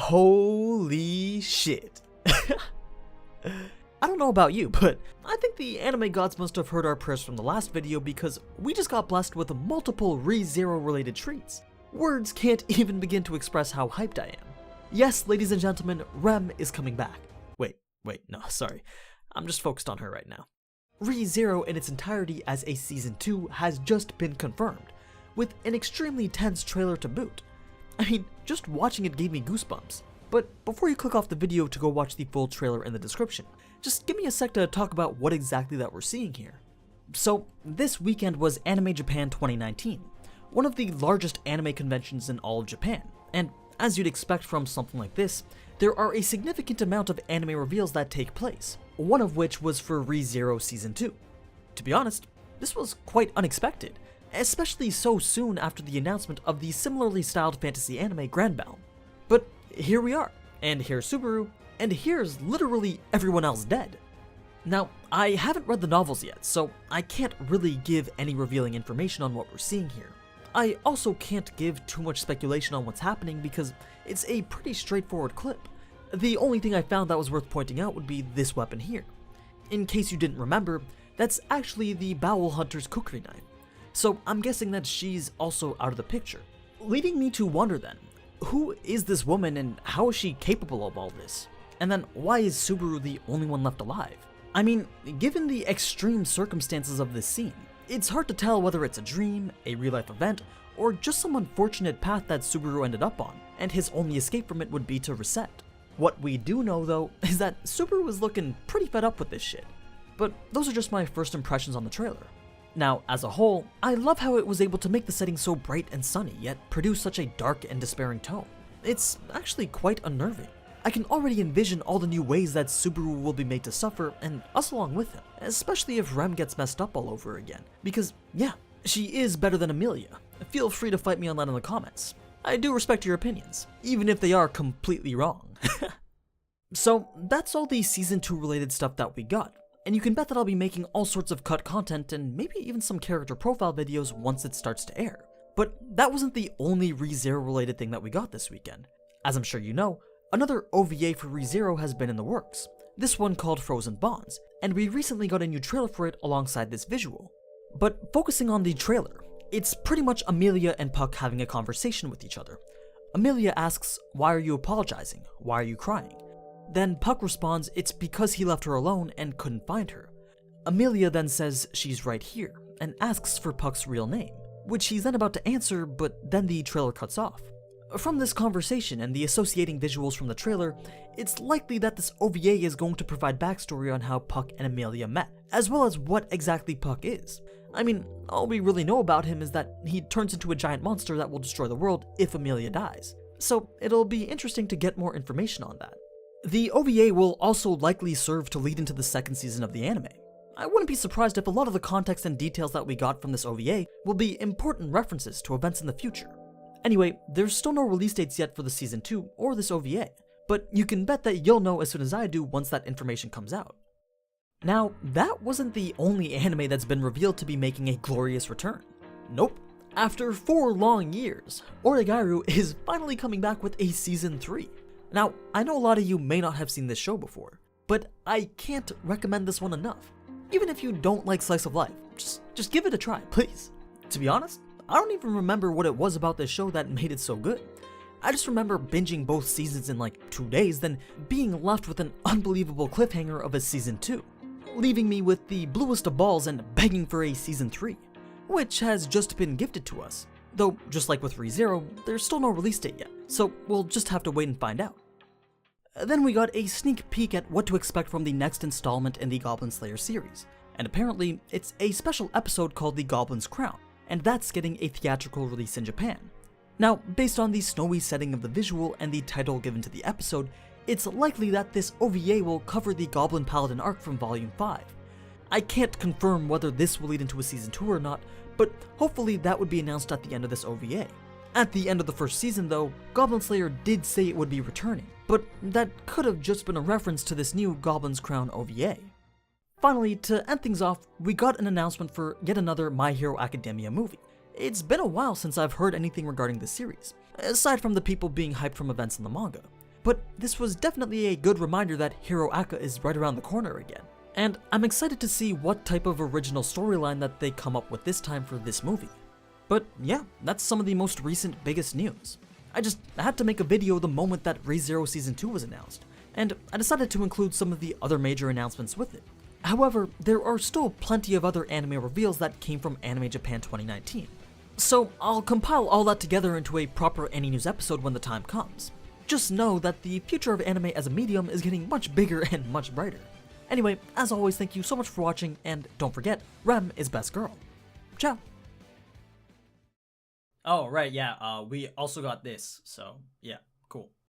Holy shit. I don't know about you, but I think the anime gods must have heard our prayers from the last video because we just got blessed with multiple ReZero related treats. Words can't even begin to express how hyped I am. Yes, ladies and gentlemen, Rem is coming back. Wait, no, sorry. I'm just focused on her right now. ReZero in its entirety as a Season 2 has just been confirmed, with an extremely tense trailer to boot. I mean, just watching it gave me goosebumps. But before you click off the video to go watch the full trailer in the description, just give me a sec to talk about what exactly that we're seeing here. So, this weekend was Anime Japan 2019, one of the largest anime conventions in all of Japan, and as you'd expect from something like this, there are a significant amount of anime reveals that take place, one of which was for ReZero Season 2. To be honest, this was quite unexpected, especially so soon after the announcement of the similarly styled fantasy anime Granbound. But here we are, and here's Subaru, and here's literally everyone else dead. Now, I haven't read the novels yet, so I can't really give any revealing information on what we're seeing here. I also can't give too much speculation on what's happening because it's a pretty straightforward clip. The only thing I found that was worth pointing out would be this weapon here. In case you didn't remember, that's actually the Bowel Hunter's kukri knife, so I'm guessing that she's also out of the picture. Leading me to wonder then, who is this woman and how is she capable of all this? And then why is Subaru the only one left alive? I mean, given the extreme circumstances of this scene, it's hard to tell whether it's a dream, a real-life event, or just some unfortunate path that Subaru ended up on, and his only escape from it would be to reset. What we do know though, is that Subaru was looking pretty fed up with this shit. But those are just my first impressions on the trailer. Now, as a whole, I love how it was able to make the setting so bright and sunny, yet produce such a dark and despairing tone. It's actually quite unnerving. I can already envision all the new ways that Subaru will be made to suffer, and us along with him, especially if Rem gets messed up all over again. Because, yeah, she is better than Amelia. Feel free to fight me on that in the comments. I do respect your opinions, even if they are completely wrong. So, that's all the Season 2 related stuff that we got, and you can bet that I'll be making all sorts of cut content and maybe even some character profile videos once it starts to air. But that wasn't the only ReZero related thing that we got this weekend. As I'm sure you know, another OVA for ReZero has been in the works, this one called Frozen Bonds, and we recently got a new trailer for it alongside this visual. But focusing on the trailer, it's pretty much Amelia and Puck having a conversation with each other. Amelia asks, "Why are you apologizing? Why are you crying?" Then Puck responds it's because he left her alone and couldn't find her. Amelia then says she's right here, and asks for Puck's real name, which he's then about to answer, but then the trailer cuts off. From this conversation and the associating visuals from the trailer, it's likely that this OVA is going to provide backstory on how Puck and Amelia met, as well as what exactly Puck is. I mean, all we really know about him is that he turns into a giant monster that will destroy the world if Amelia dies, so it'll be interesting to get more information on that. The OVA will also likely serve to lead into the second season of the anime. I wouldn't be surprised if a lot of the context and details that we got from this OVA will be important references to events in the future. Anyway, there's still no release dates yet for the Season 2 or this OVA, but you can bet that you'll know as soon as I do once that information comes out. Now, that wasn't the only anime that's been revealed to be making a glorious return. Nope. After 4 long years, Oregairu is finally coming back with a Season 3. Now, I know a lot of you may not have seen this show before, but I can't recommend this one enough. Even if you don't like slice of life, just give it a try, please. To be honest, I don't even remember what it was about this show that made it so good. I just remember binging both seasons in like 2 days, then being left with an unbelievable cliffhanger of a Season 2, leaving me with the bluest of balls and begging for a Season 3, which has just been gifted to us. Though, just like with ReZero, there's still no release date yet, so we'll just have to wait and find out. Then we got a sneak peek at what to expect from the next installment in the Goblin Slayer series, and apparently it's a special episode called the Goblin's Crown, and that's getting a theatrical release in Japan. Now, based on the snowy setting of the visual and the title given to the episode, it's likely that this OVA will cover the Goblin Paladin arc from Volume 5. I can't confirm whether this will lead into a Season 2 or not, but hopefully that would be announced at the end of this OVA. At the end of the first season though, Goblin Slayer did say it would be returning, but that could have just been a reference to this new Goblin's Crown OVA. Finally, to end things off, we got an announcement for yet another My Hero Academia movie. It's been a while since I've heard anything regarding this series, aside from the people being hyped from events in the manga. But this was definitely a good reminder that Heroica is right around the corner again. And I'm excited to see what type of original storyline that they come up with this time for this movie. But yeah, that's some of the most recent biggest news. I had to make a video the moment that ReZero Season 2 was announced, and I decided to include some of the other major announcements with it. However, there are still plenty of other anime reveals that came from Anime Japan 2019. So I'll compile all that together into a proper AniNews episode when the time comes. Just know that the future of anime as a medium is getting much bigger and much brighter. Anyway, as always, thank you so much for watching, and don't forget, Rem is best girl. Ciao! Oh, right, yeah, we also got this, so, yeah.